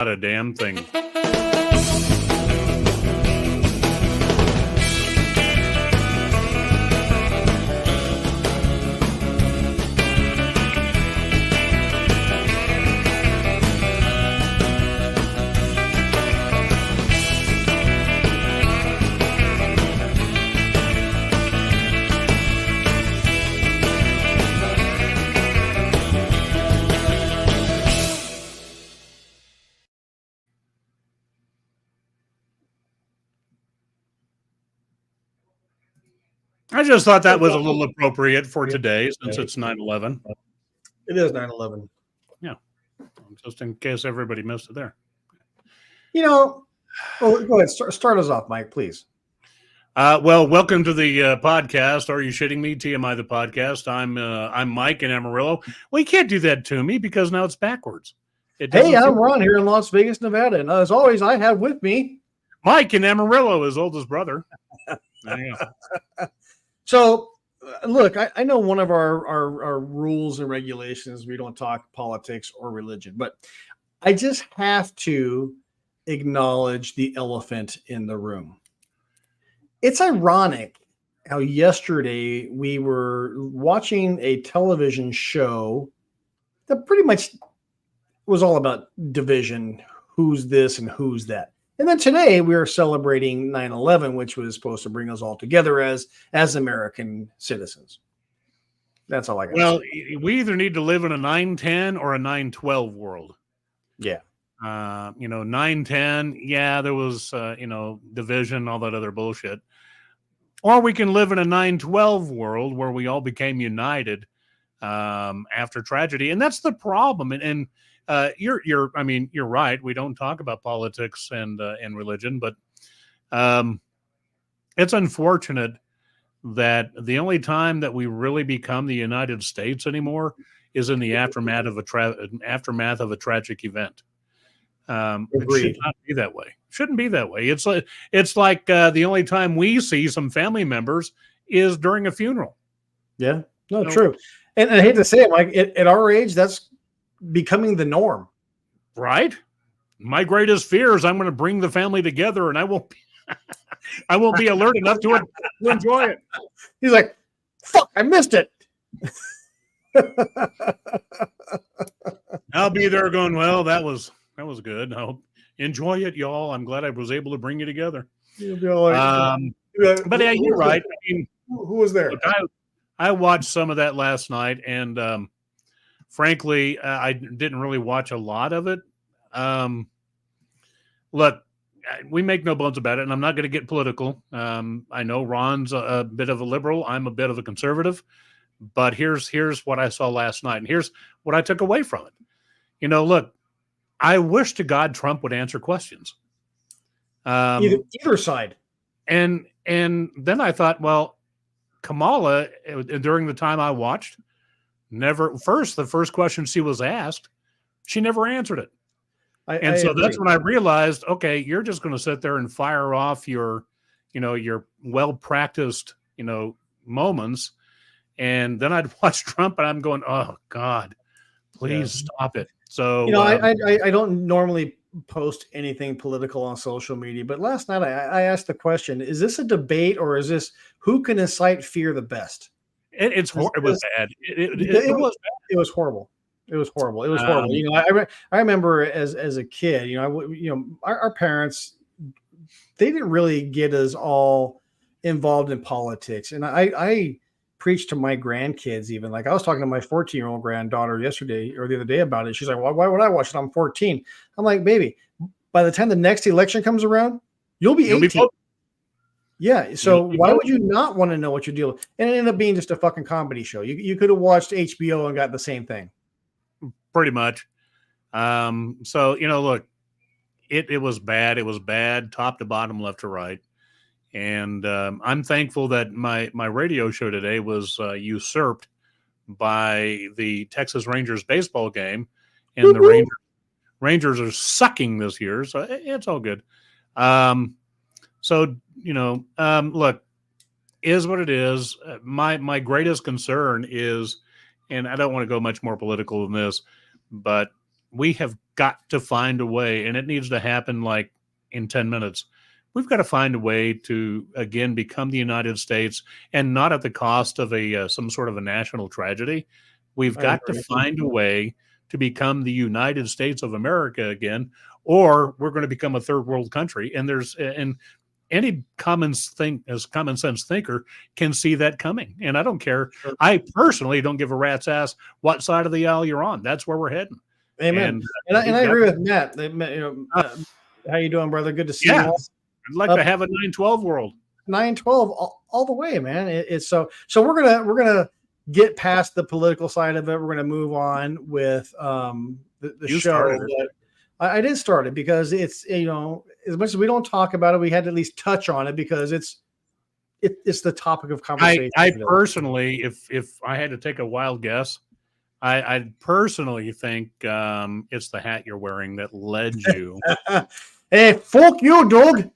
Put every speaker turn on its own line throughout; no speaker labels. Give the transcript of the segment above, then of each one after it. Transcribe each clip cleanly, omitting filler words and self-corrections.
Not a damn thing. I just thought that was a little appropriate for today since it's 9/11.
It is 9/11.
Yeah. Just in case everybody missed it there.
Well, go ahead. Start us off, Mike, please.
Well, welcome to the podcast. Are you shitting me? TMI the podcast. I'm Mike in Amarillo. Well, you can't do that to me because now it's backwards.
Hey, I'm Ron here in Las Vegas, Nevada, and as always, I have with me
Mike in Amarillo, his oldest brother.
So, look, I know one of our rules and regulations, we don't talk politics or religion, but I just have to acknowledge the elephant in the room. It's ironic how yesterday we were watching a television show that pretty much was all about division, who's this and who's that. And then today we are celebrating 9/11, which was supposed to bring us all together as American citizens. That's all I got.
Well, we either need to live in a 9/10 or a 9/12 world.
Yeah.
9/10, yeah, there was, division, all that other bullshit. Or we can live in a 9/12 world where we all became united after tragedy. And that's the problem. And you're right. We don't talk about politics and religion, but it's unfortunate that the only time that we really become the United States anymore is in the aftermath of a tragic event. It should not be that way. Shouldn't be that way. It's like the only time we see some family members is during a funeral.
Yeah, no, true. And I hate to say it, Mike, at our age, that's becoming the norm.
Right? My greatest fear is I'm going to bring the family together and I won't be alert enough to enjoy it.
He's like, fuck, I missed it.
I'll be there going, well, that was good. I'll enjoy it, y'all. I'm glad I was able to bring you together. But yeah, you're right. I mean,
who was there?
Look, I watched some of that last night, and frankly, I didn't really watch a lot of it. Look, we make no bones about it, and I'm not going to get political. I know Ron's a bit of a liberal. I'm a bit of a conservative. But here's what I saw last night, and here's what I took away from it. Look, I wish to God Trump would answer questions.
Either side.
And then I thought, well, Kamala, during the time I watched, the first question she was asked, she never answered it. That's when I realized, okay, you're just going to sit there and fire off your well-practiced, moments. And then I'd watch Trump and I'm going, oh God, please stop it. So,
I don't normally post anything political on social media, but last night I asked the question, is this a debate or is this who can incite fear the best?
It was bad.
It was horrible. It was horrible. It was horrible. I remember as a kid, our parents, they didn't really get us all involved in politics. And I preach to my grandkids, even like I was talking to my 14-year-old granddaughter yesterday or the other day about it. She's like, why would I watch it? I'm 14. I'm like, baby, by the time the next election comes around, you'll be 18. Yeah. So why would you not want to know what you're dealing with? And it ended up being just a fucking comedy show. You could have watched HBO and got the same thing.
Pretty much. So, look, it was bad. It was bad, top to bottom, left to right. And I'm thankful that my radio show today was usurped by the Texas Rangers baseball game, and the Rangers are sucking this year, so it's all good. Look, is what it is. My greatest concern is, and I don't want to go much more political than this, but we have got to find a way, and it needs to happen like in 10 minutes. We've got to find a way to again become the United States, and not at the cost of a some sort of a national tragedy. We've
I
got to
agree.
find a way to become the United States of America again, or we're going to become a third world country. And there's and any common sense thinker can see that coming. And I don't care.
Sure.
I personally don't give a rat's ass what side of the aisle you're on. That's where we're heading.
Amen. And I agree with Matt. How you doing, brother? Good to see you.
I'd like to have a 9/12 world.
9/12 all the way, man. It's so we're gonna get past the political side of it. We're gonna move on with the show. But I did start it because it's, as much as we don't talk about it, we had to at least touch on it because it's the topic of conversation.
I personally, if I had to take a wild guess, I personally think it's the hat you're wearing that led you.
Hey, fuck you, dog.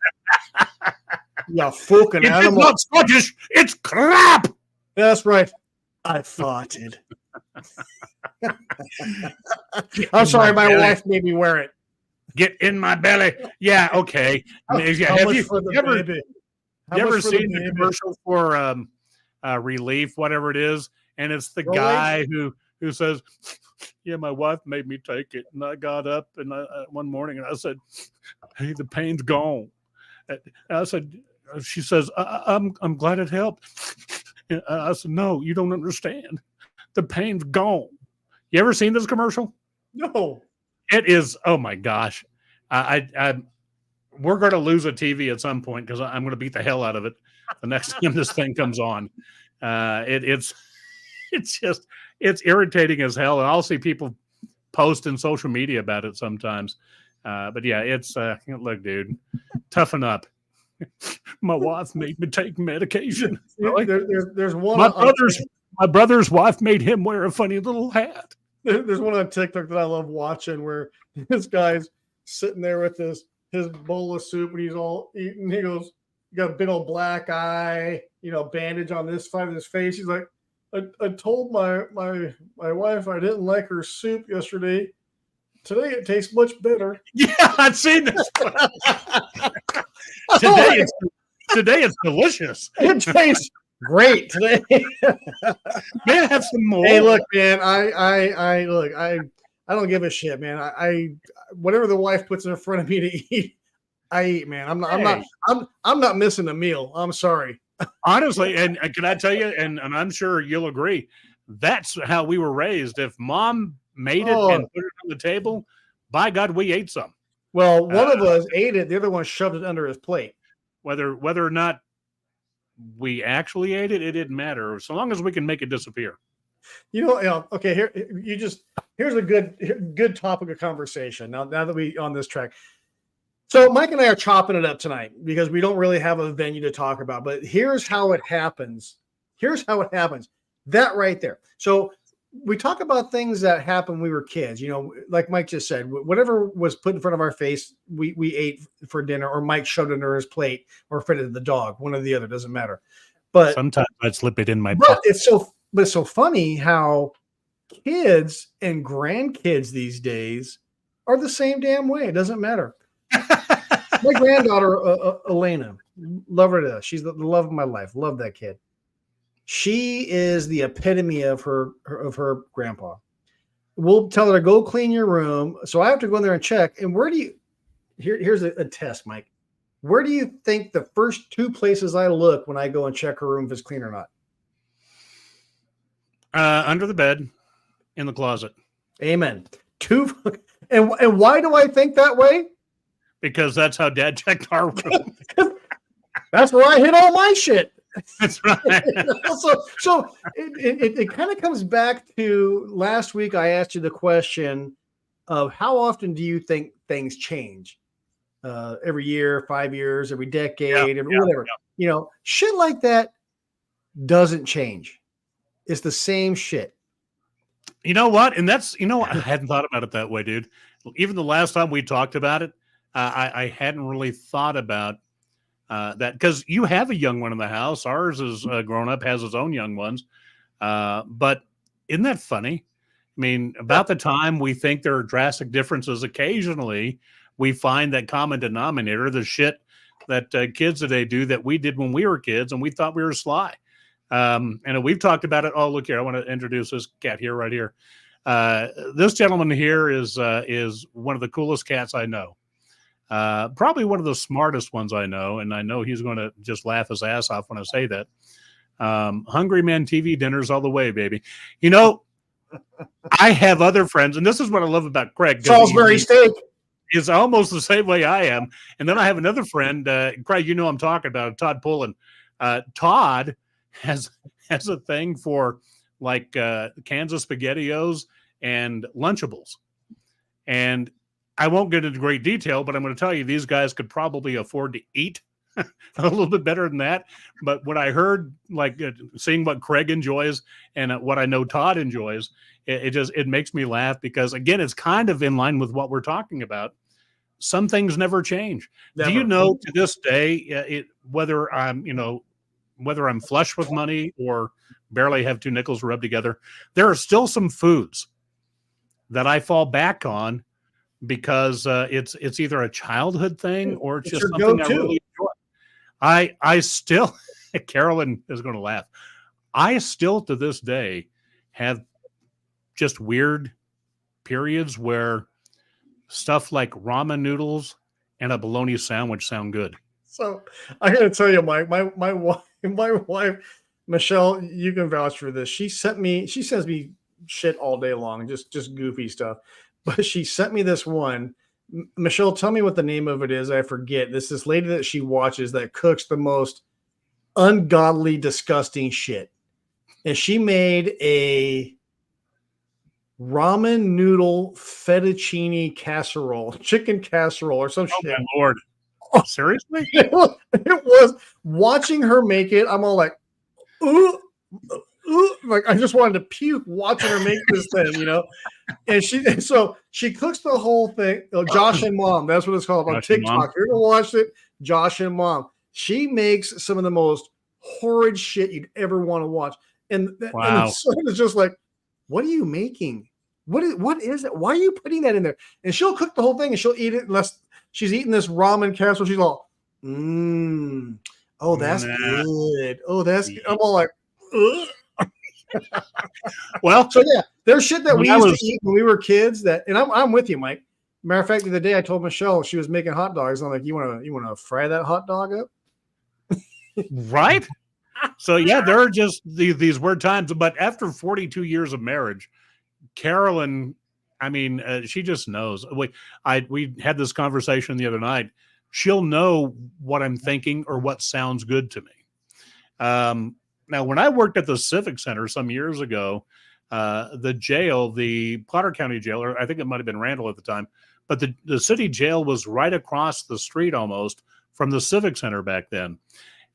You fucking animal.
It's not Scottish. It's crap.
That's right. I farted. I'm sorry, my wife made me wear it.
Get in my belly. Yeah, okay. Have you ever seen the commercial for Relief, whatever it is? And it's the guy who says, yeah, my wife made me take it. And I got up and one morning and I said, hey, the pain's gone. And I said, she says, I'm glad it helped. And I said, no, you don't understand. The pain's gone. You ever seen this commercial?
No.
It is. Oh my gosh. We're going to lose a TV at some point because I'm going to beat the hell out of it the next time this thing comes on. It's irritating as hell. And I'll see people post in social media about it sometimes. But yeah, it's look, dude, toughen up. My wife made me take medication. Really?
There's one.
My brother's wife made him wear a funny little hat.
There's one on TikTok that I love watching where this guy's sitting there with his bowl of soup and he's all eating. He goes, "You got a big old black eye, bandage on this side of his face." He's like, I told my wife I didn't like her soup yesterday. Today it tastes much better.
Yeah, I've seen this. Today it's delicious.
It tastes great today.
May I have some more?
Hey, look, man. I don't give a shit, man. I whatever the wife puts in front of me to eat, I eat, man. I'm not missing a meal. I'm sorry.
Honestly, and can I tell you, and I'm sure you'll agree, that's how we were raised. If mom made it and put it on the table, by God, we ate some.
Well, one of us ate it, the other one shoved it under his plate.
Whether or not we actually ate it, it didn't matter. So long as we can make it disappear.
Okay, here's a good topic of conversation. Now that we on this track. So Mike and I are chopping it up tonight because we don't really have a venue to talk about, but here's how it happens. That right there. So we talk about things that happened when we were kids, like Mike just said, whatever was put in front of our face, we ate for dinner, or Mike shoved it under his plate or fed it to the dog, one or the other, doesn't matter. But
sometimes I'd slip it in my butt.
It's so funny how kids and grandkids these days are the same damn way. It doesn't matter. My granddaughter, Elena, love her to death. She's the love of my life. Love that kid. She is the epitome of her grandpa. We'll tell her to go clean your room. So I have to go in there and check. And here's a test, Mike. Where do you think the first two places I look when I go and check her room if it's clean or not?
Under the bed, in the closet.
Amen. And why do I think that way?
Because that's how Dad checked our room.
That's where I hid all my shit.
That's right.
so it kind of comes back to last week. I asked you the question of how often do you think things change? Every year, 5 years, every decade, whatever.
Yeah.
Shit like that doesn't change. It's the same shit.
You know what? And that's, I hadn't thought about it that way, dude. Even the last time we talked about it, I hadn't really thought about that, because you have a young one in the house. Ours is grown up, has his own young ones. But isn't that funny? I mean, about the time we think there are drastic differences, occasionally we find that common denominator, the shit that kids today do that we did when we were kids, and we thought we were sly. And we've talked about it. Oh, look here! I want to introduce this cat here, right here. This gentleman here is one of the coolest cats I know. Probably one of the smartest ones I know, and I know he's going to just laugh his ass off when I say that. Hungry Man TV dinners all the way, baby. You know, I have other friends, and this is what I love about Craig.
Salisbury steak
is almost the same way I am. And then I have another friend, Craig, you know I'm talking about, Todd Pullen. Todd has a thing for like Kansas SpaghettiOs and Lunchables. And I won't get into great detail, but I'm going to tell you these guys could probably afford to eat a little bit better than that. But what I heard, like seeing what Craig enjoys and what I know Todd enjoys, it makes me laugh because, again, it's kind of in line with what we're talking about. Some things never change. Never. Do you know to this day, whether I'm flush with money or barely have two nickels rubbed together, there are still some foods that I fall back on because it's either a childhood thing or it's just something I really enjoy. I still, Carolyn is going to laugh. I still to this day have just weird periods where stuff like ramen noodles and a bologna sandwich sound good.
So I got to tell you, Mike, my wife, Michelle, you can vouch for this. She sends me shit all day long, just goofy stuff. But she sent me this one. Michelle, tell me what the name of it is. I forget. This lady that she watches that cooks the most ungodly, disgusting shit. And she made a ramen noodle fettuccine casserole, chicken casserole or some shit.
My Lord. Seriously?
It was watching her make it. I'm all like, ooh, like I just wanted to puke watching her make this thing, you know. And she cooks the whole thing. Josh and Mom, that's what it's called on TikTok. If you're gonna watch it, Josh and Mom. She makes some of the most horrid shit you'd ever want to watch. And it's just like, what are you making? What is it? Why are you putting that in there? And she'll cook the whole thing and she'll eat it unless she's eating this ramen casserole. She's all, oh, that's good. Oh, that's good. I'm all like, ugh.
Well,
so yeah, there's shit that we used to eat when we were kids and I'm with you, Mike. Matter of fact, the other day I told Michelle she was making hot dogs. I'm like, you want to fry that hot dog up?
Right. So yeah, there are just these weird times, but after 42 years of marriage, Carolyn, I mean, she just knows. We had this conversation the other night. She'll know what I'm thinking or what sounds good to me. Now, when I worked at the Civic Center some years ago, the jail, the Potter County Jail, or I think it might have been Randall at the time, but the city jail was right across the street almost from the Civic Center back then.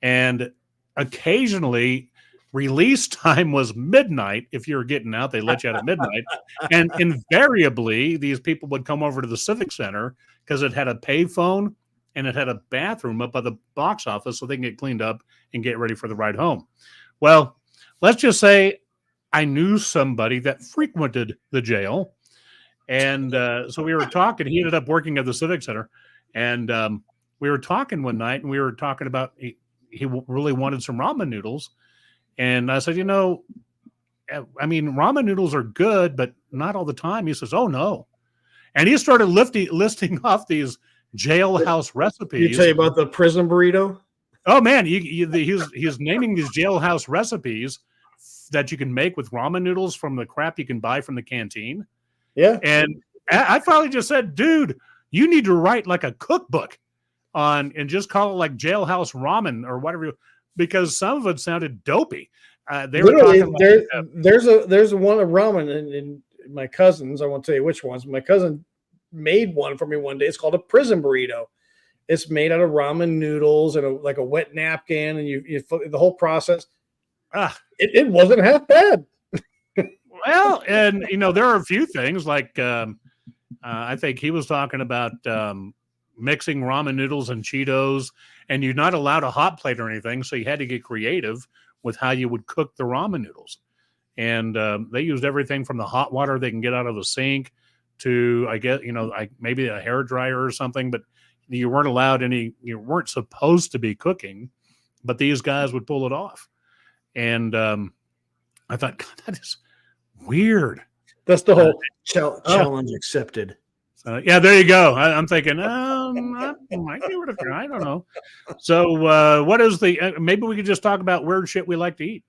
And occasionally release time was midnight. If you were getting out, they let you out at midnight. And invariably, these people would come over to the Civic Center because it had a payphone and it had a bathroom up by the box office so they can get cleaned up and get ready for the ride home. Well, let's just say I knew somebody that frequented the jail. And so we were talking. He ended up working at the Civic Center. And we were talking one night, and we were talking about he really wanted some ramen noodles. And I said, I mean, ramen noodles are good, but not all the time. He says, oh, no. And he started listing off these jailhouse recipes.
You tell you about the prison burrito?
Oh, man. He's naming these jailhouse recipes that you can make with ramen noodles from the crap you can buy from the canteen.
Yeah.
And I finally just said, dude, you need to write like a cookbook and just call it like jailhouse ramen or whatever, because some of it sounded dopey. They were talking
there's a one of ramen and my cousins, I won't tell you which ones. My cousin made one for me one day. It's called a prison burrito. It's made out of ramen noodles and like a wet napkin, and you the whole process. It wasn't half bad.
Well, and there are a few things like I think he was talking about mixing ramen noodles and Cheetos, and you're not allowed a hot plate or anything, so you had to get creative with how you would cook the ramen noodles. and they used everything from the hot water they can get out of the sink to, I guess, maybe a hair dryer or something, but you weren't supposed to be cooking, but these guys would pull it off. And I thought, God, that is weird.
That's the whole challenge accepted.
Yeah, there you go. I'm thinking, I might give it a try. I don't know. So, what is maybe we could just talk about weird shit we like to eat,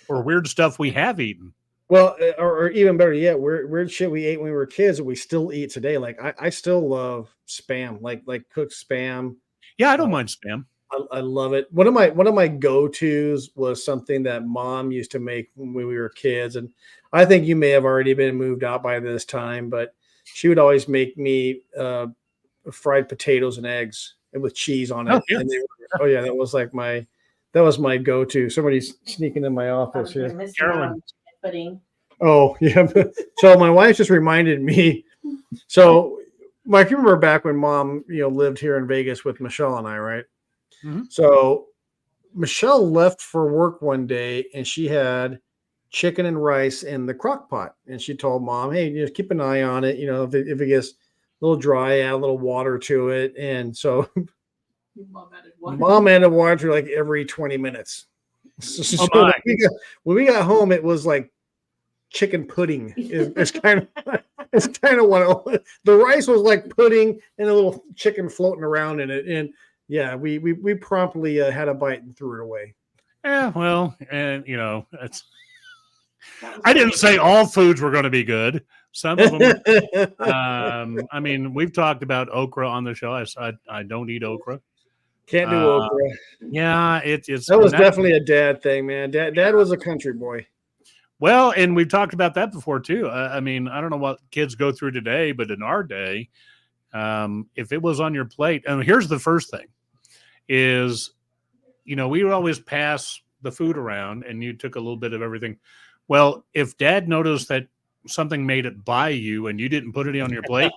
or weird stuff we have eaten.
Well, or even better yet, weird shit we ate when we were kids that we still eat today. Like I still love Spam, like cooked Spam.
Yeah, I don't mind Spam.
I love it. One of my go-tos was something that Mom used to make when we were kids, and I think you may have already been moved out by this time, but she would always make me fried potatoes and eggs and with cheese on it.
Oh, yeah.
That was my go-to. Somebody's sneaking in my office here.
Carolyn.
Oh yeah. So my wife just reminded me. So Mike, you remember back when Mom, lived here in Vegas with Michelle and I, right?
Mm-hmm.
So Michelle left for work one day and she had chicken and rice in the crock pot. And she told Mom, hey, just keep an eye on it. If it gets a little dry, add a little water to it. And so Mom added water like every 20 minutes. So when we got home, it was like chicken pudding. It's kind of what the rice was like, pudding and a little chicken floating around in it. And yeah, we promptly had a bite and threw it away.
Yeah, well, and it's. I didn't say all foods were going to be good. Some of them. I mean, we've talked about okra on the show. I don't eat okra.
Can't do okra.
Yeah, it's
that was definitely a dad thing, man. Dad was a country boy.
Well, and we've talked about that before too. I mean, I don't know what kids go through today, but in our day, if it was on your plate, and here's the first thing is, we would always pass the food around and you took a little bit of everything. Well, if Dad noticed that something made it by you and you didn't put it on your plate,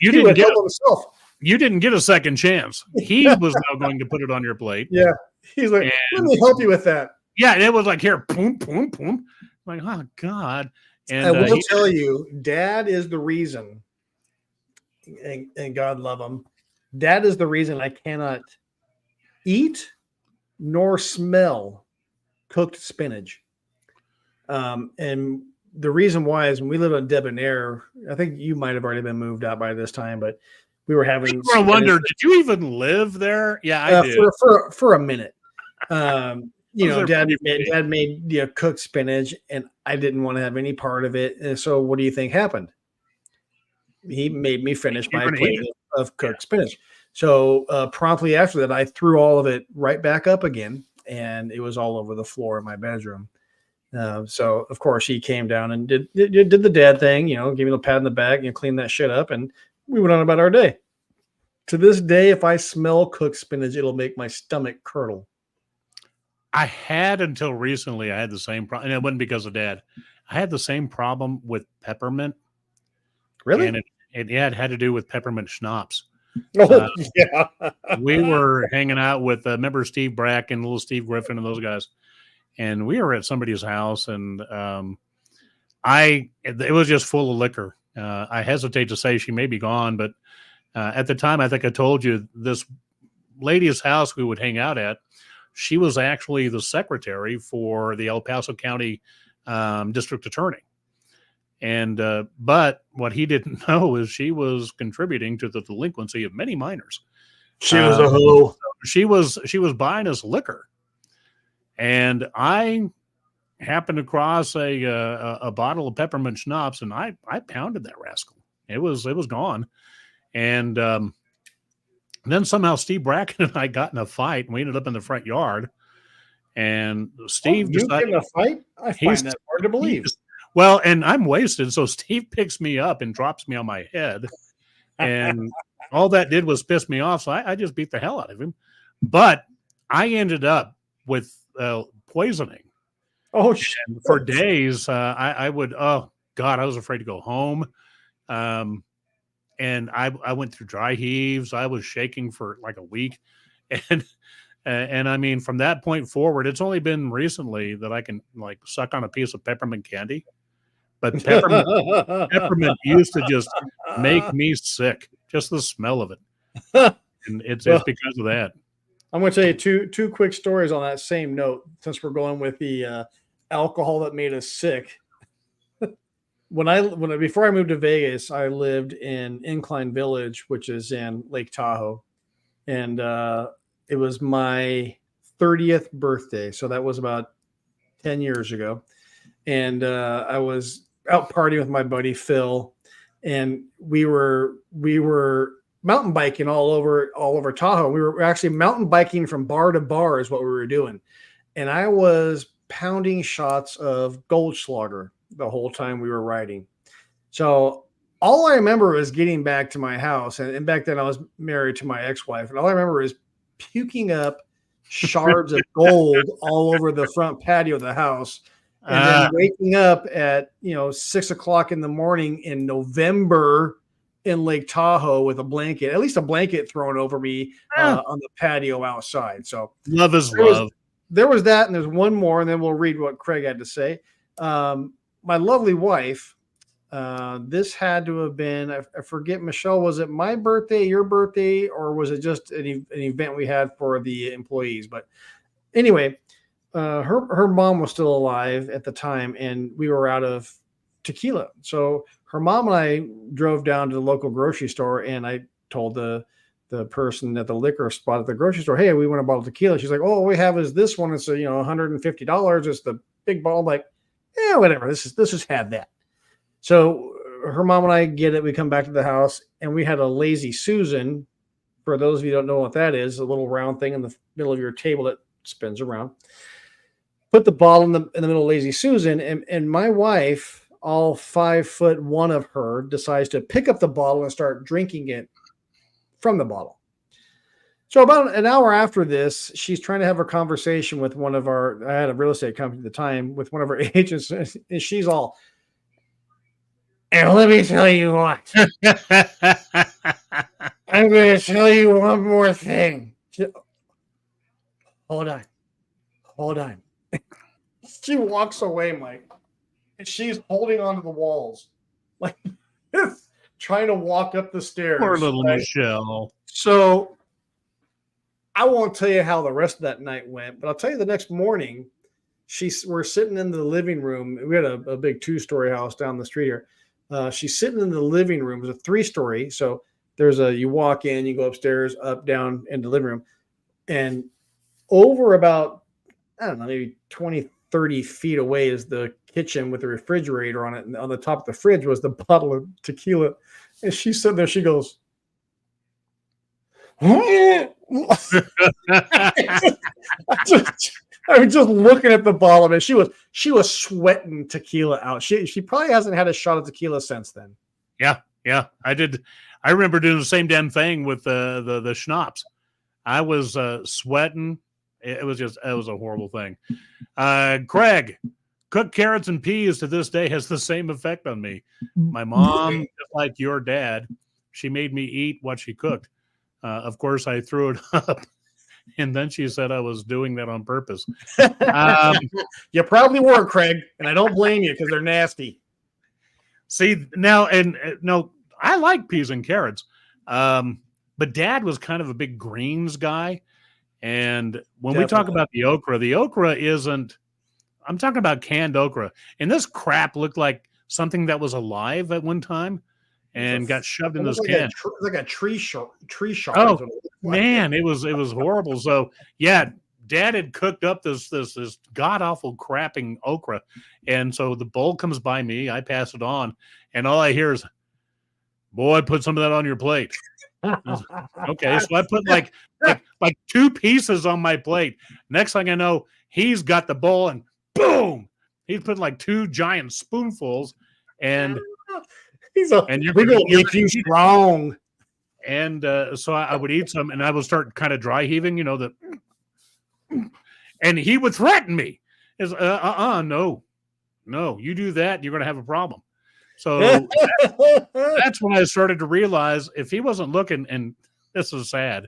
you didn't get a second chance. He was now going to put it on your plate.
Yeah. He's like, let me help you with that.
Yeah, it was like, here, boom, boom, boom. I'm like, oh, God. And
I will tell you, Dad is the reason, and God love him, Dad is the reason I cannot eat nor smell cooked spinach. And the reason why is when we lived on Debonair, I think you might have already been moved out by this time, but we were having.
I wonder, did you even live there? Yeah, I did.
For a minute. Dad made cooked spinach, and I didn't want to have any part of it. And so, what do you think happened? He made me finish my plate of cooked spinach. So promptly after that, I threw all of it right back up again, and it was all over the floor in my bedroom. So of course he came down and did the dad thing, gave me a pat on the back, clean that shit up, and we went on about our day. To this day, if I smell cooked spinach, it'll make my stomach curdle.
I had until recently. I had the same problem, and it wasn't because of Dad. I had the same problem with peppermint.
Really?
And it had to do with peppermint schnapps.
Oh, yeah.
We were hanging out with remember Steve Bracken, little Steve Griffin, and those guys. And we were at somebody's house, and it was just full of liquor. I hesitate to say she may be gone, but at the time, I think I told you this lady's house we would hang out at. She was actually the secretary for the El Paso County district attorney. And but what he didn't know is she was contributing to the delinquency of many minors.
She was a hoe.
She was buying us liquor. And I happened across a bottle of peppermint schnapps, and I pounded that rascal. It was gone. And then somehow Steve Bracken and I got in a fight, and we ended up in the front yard. And Steve decided
in a fight. I find that hard to believe.
Well, and I'm wasted, so Steve picks me up and drops me on my head, and all that did was piss me off. So I just beat the hell out of him. But I ended up with poisoning.
Oh, shit.
For days, I would. Oh God, I was afraid to go home. And I went through dry heaves. I was shaking for like a week, and And I mean, from that point forward, it's only been recently that I can like suck on a piece of peppermint candy. But peppermint used to just make me sick, just the smell of it. And it's
Well,
because of that.
I'm going to tell you two quick stories on that same note, since we're going with the alcohol that made us sick. Before I moved to Vegas, I lived in Incline Village, which is in Lake Tahoe, and it was my 30th birthday, so that was about 10 years ago, and I was out partying with my buddy Phil, and we were mountain biking all over Tahoe. We were actually mountain biking from bar to bar is what we were doing, and I was pounding shots of Goldschlager the whole time we were riding. So all I remember was getting back to my house, and back then I was married to my ex-wife, and all I remember is puking up shards of gold all over the front patio of the house, and then waking up at 6 o'clock in the morning in November in Lake Tahoe with at least a blanket thrown over me on the patio outside. So
love is love.
There was that, and there's one more, and then we'll read what Craig had to say. My lovely wife, this had to have been, I forget, Michelle, was it my birthday, your birthday, or was it just an event we had for the employees? But anyway, her mom was still alive at the time, and we were out of tequila. So her mom and I drove down to the local grocery store, and I told the person at the liquor spot at the grocery store, hey, we want a bottle of tequila. She's like, oh, all we have is this one. It's $150. It's the big bottle. I'm like, yeah, whatever. This is had that. So her mom and I get it. We come back to the house, and we had a Lazy Susan. For those of you who don't know what that is, a little round thing in the middle of your table that spins around. Put the bottle in the middle of Lazy Susan, and my wife, all 5'1" of her, decides to pick up the bottle and start drinking it from the bottle. So about an hour after this, she's trying to have a conversation with I had a real estate company at the time, with one of our agents, and she's all, and let me tell you what, I'm going to tell you one more thing. Hold on. She walks away, Mike, and she's holding onto the walls, like trying to walk up the stairs.
Poor little Michelle.
So I won't tell you how the rest of that night went, but I'll tell you the next morning, we're sitting in the living room. We had a big 2-story house down the street here. She's sitting in the living room. It was a 3-story. So you walk in, you go upstairs, up, down, into the living room. And over about, I don't know, maybe 20, 30 feet away is the kitchen with the refrigerator on it. And on the top of the fridge was the bottle of tequila. And she's sitting there, she goes, I'm just looking at the bottle, and she was sweating tequila out. She probably hasn't had a shot of tequila since then.
Yeah. I did. I remember doing the same damn thing with the schnapps. I was sweating. It was a horrible thing. Craig, cooked carrots and peas to this day has the same effect on me. My mom, just like your dad, she made me eat what she cooked. Of course, I threw it up, and then she said I was doing that on purpose.
You probably were, Craig, and I don't blame you because they're nasty.
See, now, no, I like peas and carrots, but Dad was kind of a big greens guy. And when we talk about the okra isn't, I'm talking about canned okra. And this crap looked like something that was alive at one time and got shoved in this can.
Like a tree shard.
Oh, man, it was horrible. So, yeah, Dad had cooked up this god-awful crapping okra. And so the bowl comes by me. I pass it on. And all I hear is, boy, put some of that on your plate. Okay, so I put like 2 pieces on my plate. Next thing I know, he's got the bowl, and boom, he's put like 2 giant spoonfuls, and
you're gonna make you strong.
And so I would eat some, and I would start kind of dry heaving, and he would threaten me. Is no, you do that, you're gonna have a problem. So that's when I started to realize if he wasn't looking, and this is sad,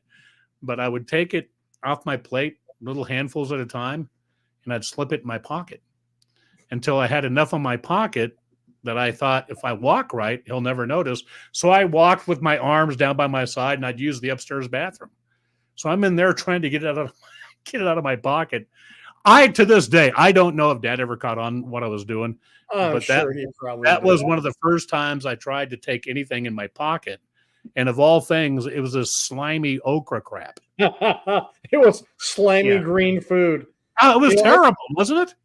but I would take it off my plate, little handfuls at a time, and I'd slip it in my pocket until I had enough on my pocket that I thought if I walk right, he'll never notice. So I walked with my arms down by my side, and I'd use the upstairs bathroom. So I'm in there trying to get it out of my pocket. To this day, I don't know if Dad ever caught on what I was doing, but
sure he probably
that
did.
was one of the first times I tried to take anything in my pocket. And of all things, it was this slimy okra crap.
It was slimy green food.
Oh, it was terrible, wasn't it?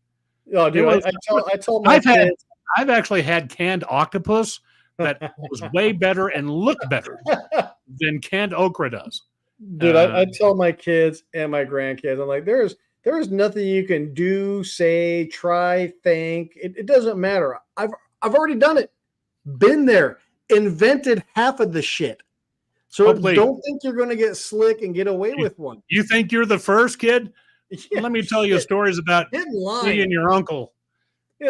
Oh, dude, I told my kids.
I've actually had canned octopus that was way better and looked better than canned okra does.
Dude, I tell my kids and my grandkids, I'm like, there is nothing you can do, say, try, think. It doesn't matter. I've already done it. Been there. Invented half of the shit. So don't think you're going to get slick and get away with one.
You think you're the first kid? Yeah, let me tell you stories about me and your uncle.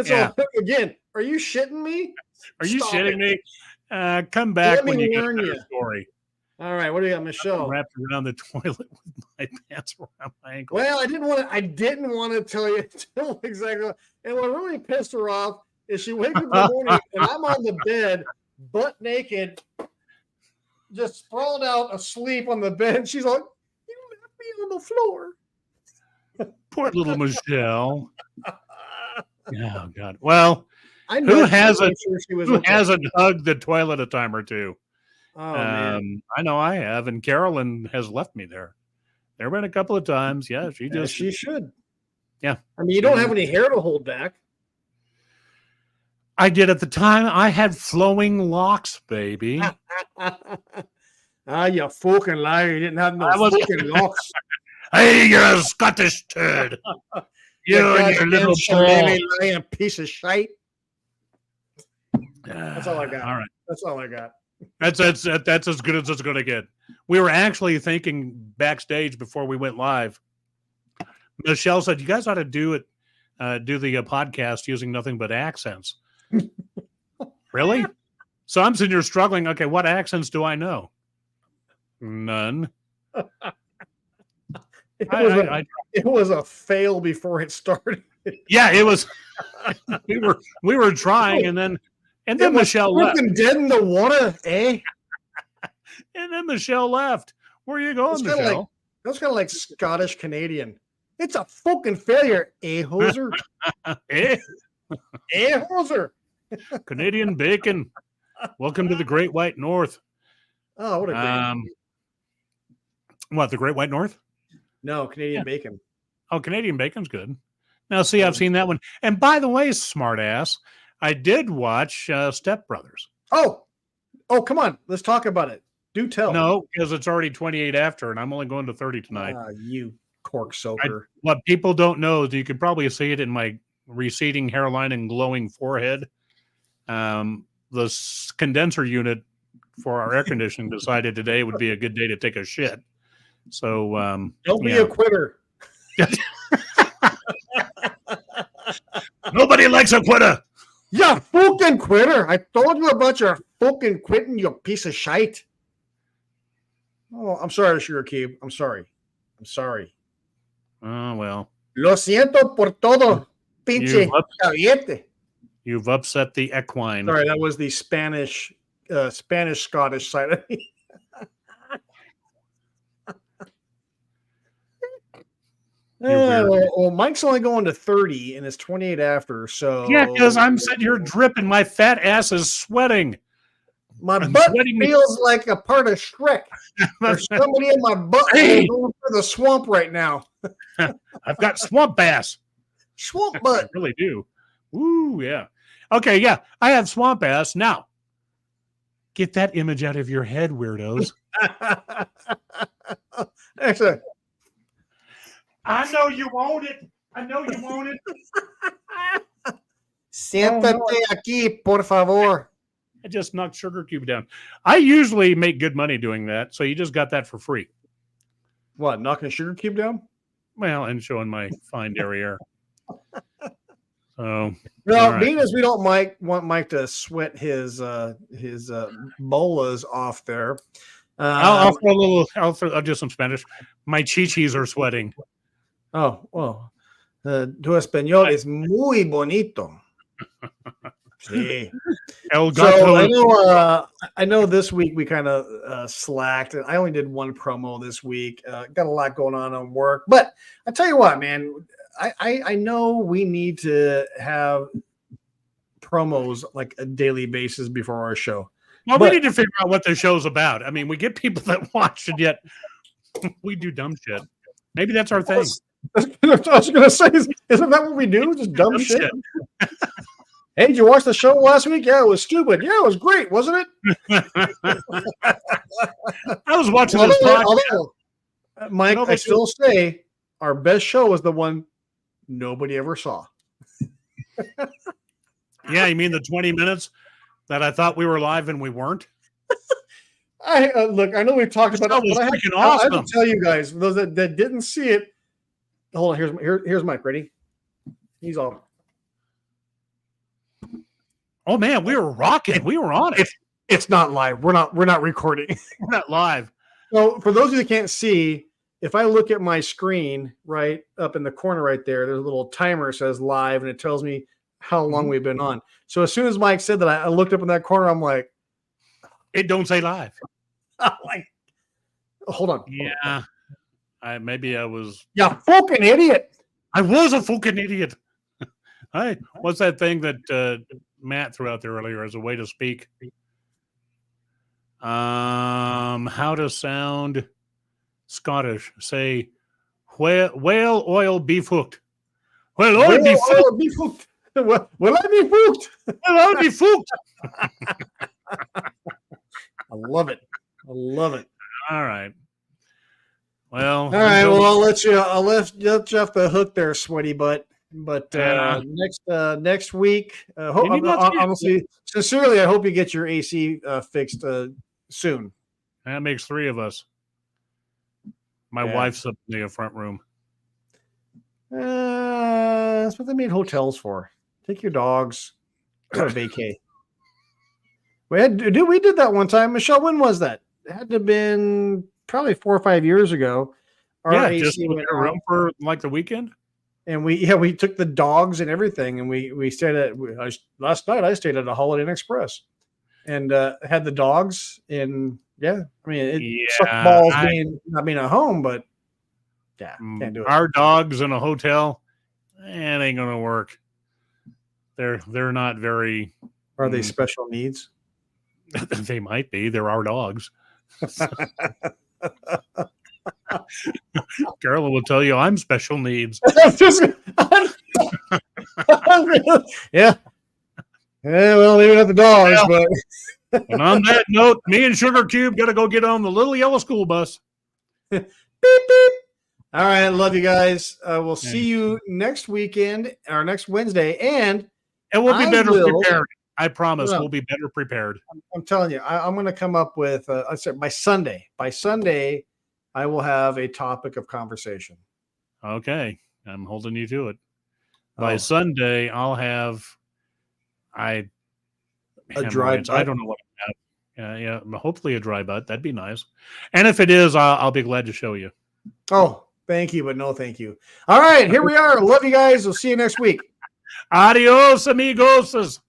So again, are you shitting me?
Are you shitting me? Come back when you get a better story.
All right, what do you got, Michelle?
I'm wrapped around the toilet with my pants around my ankle.
Well, I didn't want to tell you exactly. And what really pissed her off is she wakes up in the morning and I'm on the bed, butt naked, just sprawled out asleep on the bed. She's like, "You left me on the floor."
Poor little Michelle. Oh God. Well,
I know
who hasn't hugged the toilet a time or two?
Oh, man.
I know I have, and Carolyn has left me there. There have been a couple of times. Yeah,
she should.
Yeah.
I mean, you don't have any hair to hold back.
I did at the time. I had flowing locks, baby.
You fucking liar. You didn't have no fucking locks.
Hey, you're a Scottish turd. You and your little
lying piece of shite. That's all I got.
All right.
That's all I got.
That's as good as it's going to get. We were actually thinking backstage before we went live. Michelle said, "You guys ought to do the podcast using nothing but accents." Really? So I'm sitting here struggling. Okay, what accents do I know? None.
It was a fail before it started.
Yeah, it was. we were trying, and then Michelle left.
Dead in the water, eh?
And then Michelle left. Where are you going, Michelle?
That's kind of like Scottish Canadian. It's a fucking failure, eh, hoser?
Eh?
Eh, hoser?
Canadian bacon. Welcome to the Great White North.
Oh, what a great
what, the Great White North?
No, Canadian bacon.
Oh, Canadian bacon's good. Now, see, I've seen that one. And by the way, smart ass, I did watch Step Brothers.
Oh, come on. Let's talk about it. Do tell.
No, because it's already 28 after, and I'm only going to 30 tonight.
You cork soaker.
What people don't know is you can probably see it in my receding hairline and glowing forehead. The condenser unit for our air conditioning decided today would be a good day to take a shit. So
don't be a quitter.
Nobody likes a quitter.
Yeah, fucking quitter. I told you about your fucking quitting, you piece of shite. Oh, I'm sorry, Sugar Cube. I'm sorry.
Oh, well.
Lo siento por todo, pinche caviete.
You've upset the equine.
Sorry, that was the Spanish Scottish side of me. Well, Mike's only going to 30 and it's 28 after. So
yeah, because I'm sitting here dripping. My fat ass is sweating.
My butt feels like a part of Shrek. There's somebody in my butt going through the swamp right now.
I've got swamp ass.
Swamp butt.
I really do. Ooh, yeah. Okay, yeah. I have swamp ass. Now, get that image out of your head, weirdos.
Actually,
I know you want it.
Siéntate aquí, por favor.
I just knocked Sugar Cube down. I usually make good money doing that, so you just got that for free.
What, knocking a Sugar Cube down?
Well, and showing my fine derriere. So,
well, being as we don't want Mike to sweat his bolas off there,
I'll throw a little. I'll do some Spanish. My chichis are sweating.
Oh, well, tu español es muy bonito. Sí.
El
So
gato.
I know this week we kind of slacked. I only did one promo this week. Got a lot going on work, but I tell you what, man, I know we need to have promos like a daily basis before our show.
Well, we need to figure out what the show's about. I mean, we get people that watch it, yet we do dumb shit. Maybe that's our thing.
I was going to say, isn't that what we do? Just dumb shit. Hey, did you watch the show last week? Yeah, it was stupid. Yeah, it was great, wasn't it?
I was watching this podcast.
Mike, I still say our best show was the one nobody ever saw.
Yeah, you mean the 20 minutes that I thought we were live and we weren't?
Look, I know we've talked about it, but
awesome.
I have to tell you guys, those that didn't see it. Hold on, here's Mike. Ready? He's all.
Oh man, we were rocking. We were on it.
It's not live. We're not recording.
We're not live.
So for those of you that can't see, if I look at my screen right up in the corner right there, there's a little timer that says live, and it tells me how long we've been on. So as soon as Mike said that, I looked up in that corner. I'm like,
it don't say live.
Like, hold on.
Yeah. Maybe I was.
Yeah, fucking idiot.
I was a fucking idiot. What's that thing that Matt threw out there earlier as a way to speak? How to sound Scottish? Say, whale oil beef hooked. Well, oil beef hooked.
Well, I be hooked.
Well, I'll be hooked.
I love it.
All right. Well,
all right. Well, I'll let you off the hook there, sweaty butt. But next week, honestly, sincerely, I hope you get your AC fixed soon.
That makes 3 of us. My wife's up in the front room.
That's what they made hotels for. Take your dogs. Go to vacay. We did that one time. Michelle, when was that? It had to have been probably 4 or 5 years ago.
Our AC just went in a room for like the weekend.
And we took the dogs and everything, and we stayed at last night. I stayed at a Holiday Inn Express, and had the dogs. And I mean, it sucked balls not being at home, but can't do it.
Our dogs in a hotel, it ain't gonna work. They're not very.
Are they special needs?
They might be. They're our dogs. Carolyn will tell you I'm special needs.
Yeah. Well, maybe not the dogs, but.
And on that note, me and Sugar Cube got to go get on the little yellow school bus.
Beep, beep. All right. Love you guys. We'll see you next weekend or next Wednesday. And
we'll be better prepared. I promise we'll be better prepared.
I'm telling you, I'm going to come up with, I said by Sunday, I will have a topic of conversation.
Okay. I'm holding you to it. By Sunday, I'll have a dry butt. I don't know what I have. Yeah. Hopefully a dry butt. That'd be nice. And if it is, I'll be glad to show you.
Oh, thank you, but no thank you. All right. Here we are. Love you guys. We'll see you next week.
Adios, amigos.